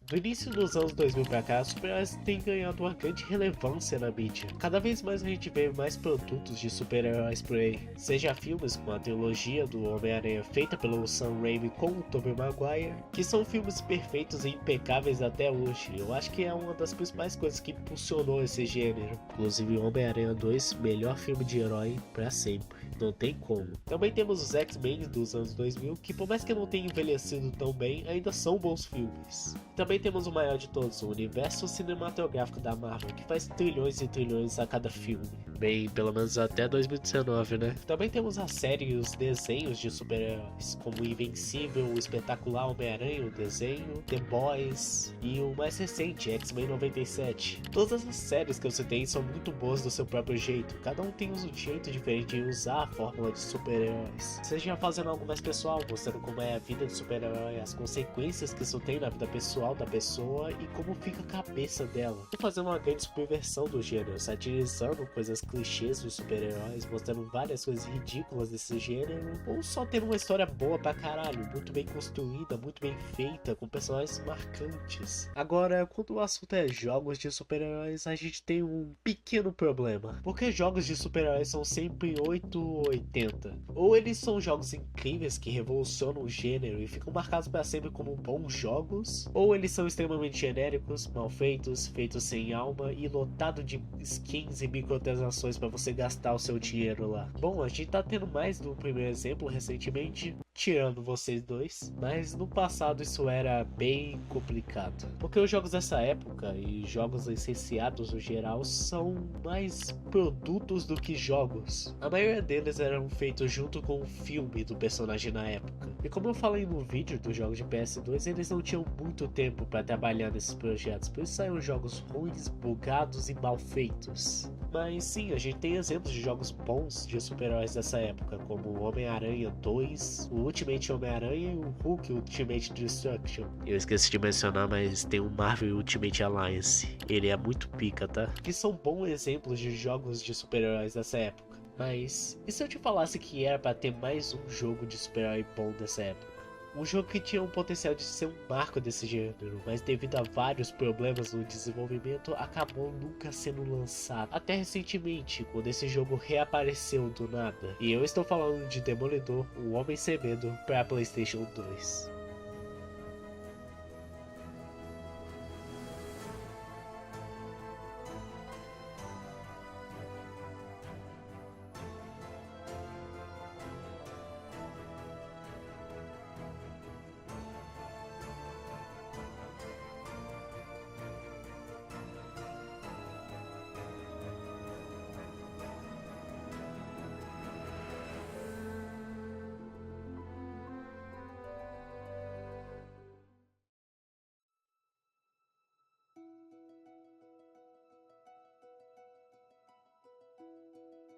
Do início dos anos 2000 pra cá, super-heróis têm ganhado uma grande relevância na mídia. Cada vez mais a gente vê mais produtos de super-heróis por aí. Seja filmes como a trilogia do Homem-Aranha feita pelo Sam Raimi com o Tobey Maguire, que são filmes perfeitos e impecáveis até hoje. Eu acho que é uma das principais coisas que impulsionou esse gênero. Inclusive Homem-Aranha 2, melhor filme de herói pra sempre. Não tem como. Também temos os X-Men dos anos 2000, que por mais que não tenham envelhecido tão bem, ainda são bons filmes. Também temos o maior de todos, o universo cinematográfico da Marvel, que faz trilhões e trilhões a cada filme. Bem, pelo menos até 2019, né? Também temos a série e os desenhos de super-heróis, como o Invencível, o espetacular Homem-Aranha, o desenho, The Boys e o mais recente, X-Men 97. Todas as séries que eu citei são muito boas do seu próprio jeito, cada um tem um jeito diferente de usar a fórmula de super-heróis. Seja fazendo algo mais pessoal, mostrando como é a vida de super-herói, as consequências que isso tem na vida pessoal da pessoa e como fica a cabeça dela. E fazendo uma grande subversão do gênero, satirizando coisas clichês dos super-heróis, mostrando várias coisas ridículas desse gênero, ou só tendo uma história boa pra caralho, muito bem construída, muito bem feita, com personagens marcantes. Agora, quando o assunto é jogos de super-heróis, a gente tem um pequeno problema, porque jogos de super-heróis são sempre 8 ou 80. Ou eles são jogos incríveis que revolucionam o gênero e ficam marcados para sempre como bons jogos, ou eles são extremamente genéricos, mal feitos, feitos sem alma e lotado de skins e microtransações para você gastar o seu dinheiro lá. Bom, a gente tá tendo mais do primeiro exemplo recentemente, tirando vocês dois, mas no passado isso era bem complicado, porque os jogos dessa época e jogos licenciados no geral são mais produtos do que jogos. A maioria deles eram feitos junto com o filme do personagem na época, e como eu falei no vídeo dos jogos de PS2, eles não tinham muito tempo para trabalhar nesses projetos, por isso saíram jogos ruins, bugados e mal feitos. Mas sim, a gente tem exemplos de jogos bons de super-heróis dessa época, como o Homem-Aranha 2, o Ultimate Homem-Aranha e o Hulk Ultimate Destruction. Eu esqueci de mencionar, mas tem o Marvel Ultimate Alliance. Ele é muito pica, tá? Que são bons exemplos de jogos de super-heróis dessa época. Mas, e se eu te falasse que era pra ter mais um jogo de super-herói bom dessa época? Um jogo que tinha um potencial de ser um marco desse gênero, mas devido a vários problemas no desenvolvimento, acabou nunca sendo lançado. Até recentemente, quando esse jogo reapareceu do nada. E eu estou falando de Demolidor, o Homem Sem Medo, para PlayStation 2.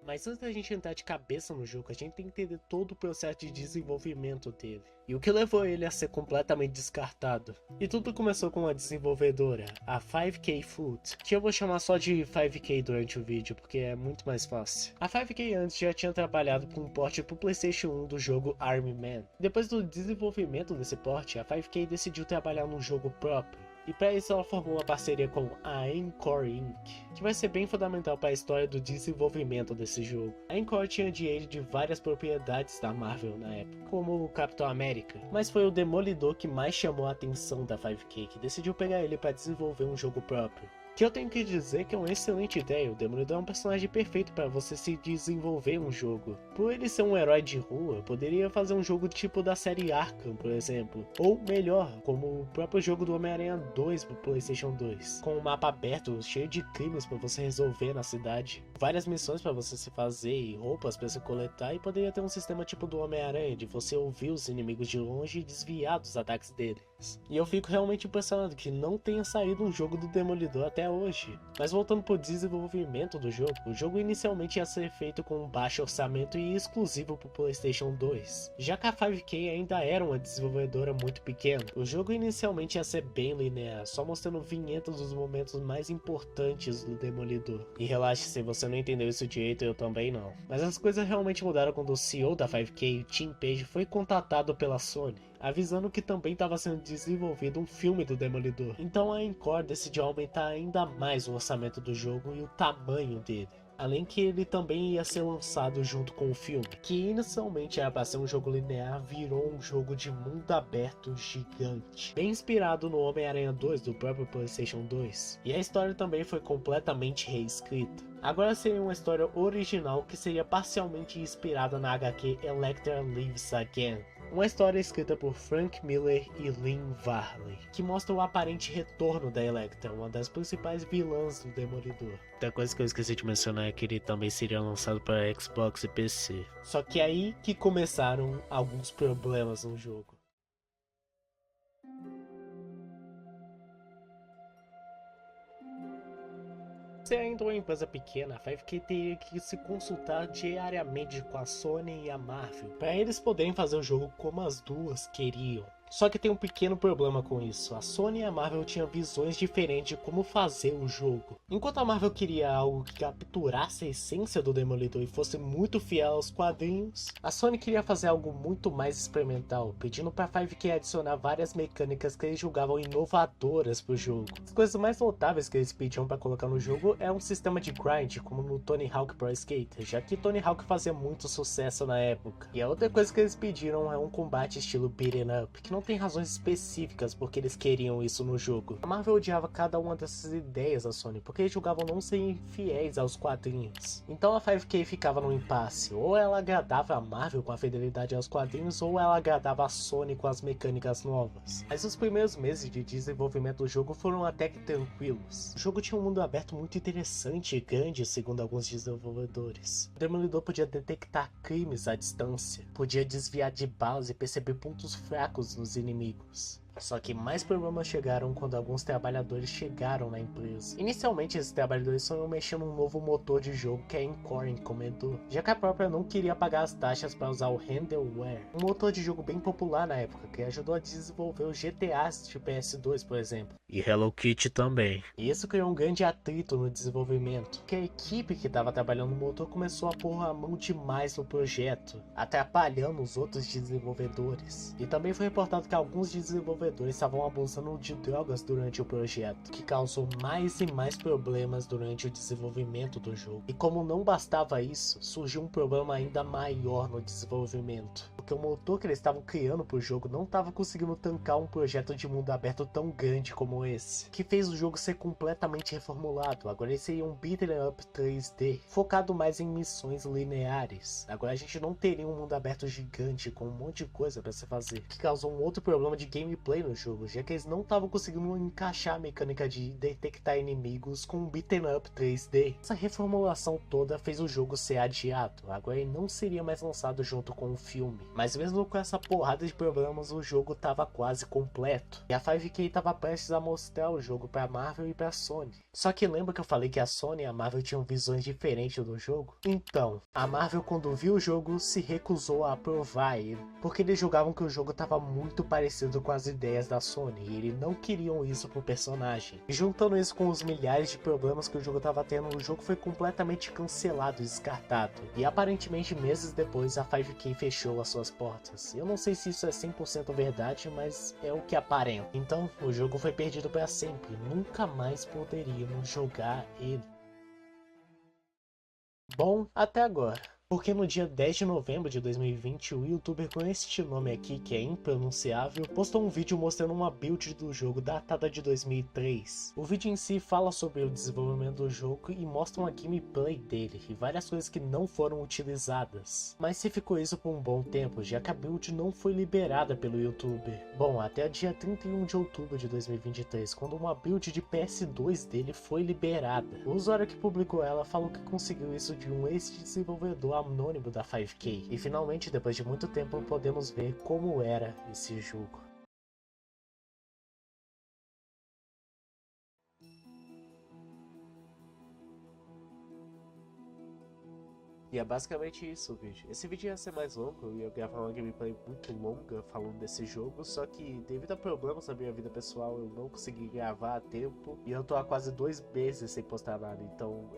Mas antes da gente entrar de cabeça no jogo, a gente tem que entender todo o processo de desenvolvimento dele. E o que levou ele a ser completamente descartado. E tudo começou com uma desenvolvedora, a 5K Food, que eu vou chamar só de 5K durante o vídeo, porque é muito mais fácil. A 5K antes já tinha trabalhado com um port pro PlayStation 1 do jogo Army Man. Depois do desenvolvimento desse port, a 5K decidiu trabalhar num jogo próprio. E para isso ela formou uma parceria com a Encore Inc., que vai ser bem fundamental para a história do desenvolvimento desse jogo. A Encore tinha direito de várias propriedades da Marvel na época, como o Capitão América, mas foi o Demolidor que mais chamou a atenção da 5K, que decidiu pegar ele para desenvolver um jogo próprio. Que eu tenho que dizer que é uma excelente ideia, o Demolidor é um personagem perfeito para você se desenvolver em um jogo. Por ele ser um herói de rua, poderia fazer um jogo tipo da série Arkham, por exemplo. Ou melhor, como o próprio jogo do Homem-Aranha 2 pro PlayStation 2. Com um mapa aberto, cheio de crimes para você resolver na cidade. Várias missões para você se fazer e roupas para se coletar, e poderia ter um sistema tipo do Homem-Aranha, de você ouvir os inimigos de longe e desviar dos ataques deles. E eu fico realmente impressionado que não tenha saído um jogo do Demolidor até hoje. Mas voltando pro desenvolvimento do jogo, o jogo inicialmente ia ser feito com um baixo orçamento e exclusivo pro PlayStation 2. Já que a 5K ainda era uma desenvolvedora muito pequena, o jogo inicialmente ia ser bem linear, só mostrando vinhetas dos momentos mais importantes do Demolidor. E relaxe, se você não entendeu isso direito, eu também não. Mas as coisas realmente mudaram quando o CEO da 5K, Tim Page, foi contatado pela Sony. avisando que também estava sendo desenvolvido um filme do Demolidor. Então a Encore decidiu aumentar ainda mais o orçamento do jogo e o tamanho dele. Além que ele também ia ser lançado junto com o filme, que inicialmente era para ser um jogo linear, virou um jogo de mundo aberto gigante, bem inspirado no Homem-Aranha 2 do próprio PlayStation 2. E a história também foi completamente reescrita. Agora seria uma história original que seria parcialmente inspirada na HQ Elektra Lives Again. Uma história escrita por Frank Miller e Lynn Varley, que mostra o aparente retorno da Elektra, uma das principais vilãs do Demolidor. Outra coisa que eu esqueci de mencionar é que ele também seria lançado para Xbox e PC. Só que é aí que começaram alguns problemas no jogo. Se ainda uma empresa pequena, a 5K teria que se consultar diariamente com a Sony e a Marvel, para eles poderem fazer o jogo como as duas queriam. Só que tem um pequeno problema com isso, a Sony e a Marvel tinham visões diferentes de como fazer o jogo. Enquanto a Marvel queria algo que capturasse a essência do Demolidor e fosse muito fiel aos quadrinhos, a Sony queria fazer algo muito mais experimental, pedindo para a 5K adicionar várias mecânicas que eles julgavam inovadoras pro jogo. As coisas mais notáveis que eles pediam para colocar no jogo é um sistema de grind, como no Tony Hawk Pro Skater, já que Tony Hawk fazia muito sucesso na época. E a outra coisa que eles pediram é um combate estilo beat'em up, que não tem razões específicas porque eles queriam isso no jogo. A Marvel odiava cada uma dessas ideias da Sony, porque eles julgavam não serem fiéis aos quadrinhos. Então a 5K ficava no impasse, ou ela agradava a Marvel com a fidelidade aos quadrinhos, ou ela agradava a Sony com as mecânicas novas. Mas os primeiros meses de desenvolvimento do jogo foram até que tranquilos. O jogo tinha um mundo aberto muito interessante e grande, segundo alguns desenvolvedores. O Demolidor podia detectar crimes à distância, podia desviar de balas e perceber pontos fracos nos inimigos. Só que mais problemas chegaram quando alguns trabalhadores chegaram na empresa. Inicialmente esses trabalhadores só iam mexer num novo motor de jogo que a Encore encomendou, já que a própria não queria pagar as taxas para usar o Renderware, um motor de jogo bem popular na época, que ajudou a desenvolver os GTAs de PS2, por exemplo. E Hello Kitty também. E isso criou um grande atrito no desenvolvimento, que a equipe que estava trabalhando no motor começou a pôr a mão demais no projeto, atrapalhando os outros desenvolvedores. E também foi reportado que alguns desenvolvedores estavam abusando de drogas durante o projeto, que causou mais e mais problemas durante o desenvolvimento do jogo. E como não bastava isso, surgiu um problema ainda maior no desenvolvimento, porque o motor que eles estavam criando para o jogo não estava conseguindo tancar um projeto de mundo aberto tão grande como esse, que fez o jogo ser completamente reformulado. Agora ele seria um beat'em up 3D, focado mais em missões lineares. Agora a gente não teria um mundo aberto gigante com um monte de coisa para se fazer, que causou um outro problema de gameplay no jogo, já que eles não estavam conseguindo encaixar a mecânica de detectar inimigos com um beat'em up 3D. Essa reformulação toda fez o jogo ser adiado, agora ele não seria mais lançado junto com o filme. Mas mesmo com essa porrada de problemas, o jogo estava quase completo, e a 5K estava prestes a mostrar o jogo para a Marvel e para a Sony. Só que lembra que eu falei que a Sony e a Marvel tinham visões diferentes do jogo? Então, a Marvel, quando viu o jogo, se recusou a aprovar ele, porque eles julgavam que o jogo estava muito parecido com as ideias da Sony, e eles não queriam isso pro personagem. E juntando isso com os milhares de problemas que o jogo estava tendo, o jogo foi completamente cancelado e descartado. E aparentemente meses depois a 5K fechou as suas portas. Eu não sei se isso é 100% verdade, mas é o que aparenta. Então o jogo foi perdido para sempre, nunca mais poderíamos jogar ele. Bom, até agora. Porque no dia 10 de novembro de 2020, o youtuber com este nome aqui, que é impronunciável, postou um vídeo mostrando uma build do jogo datada de 2003. O vídeo em si fala sobre o desenvolvimento do jogo e mostra uma gameplay dele e várias coisas que não foram utilizadas. Mas se ficou isso por um bom tempo, já que a build não foi liberada pelo youtuber. Bom, até o dia 31 de outubro de 2023, quando uma build de PS2 dele foi liberada. O usuário que publicou ela falou que conseguiu isso de um ex-desenvolvedor anônimo da 5K. E finalmente, depois de muito tempo, podemos ver como era esse jogo. E é basicamente isso o vídeo. Esse vídeo ia ser mais longo, eu ia gravar uma gameplay muito longa falando desse jogo, só que devido a problemas na minha vida pessoal eu não consegui gravar a tempo, e eu tô há quase 2 meses sem postar nada, então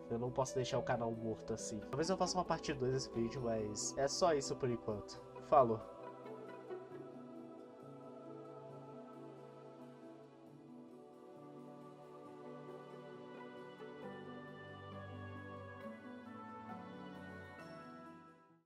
eu não posso deixar o canal morto assim. Talvez eu faça uma parte 2 desse vídeo, mas é só isso por enquanto. Falou!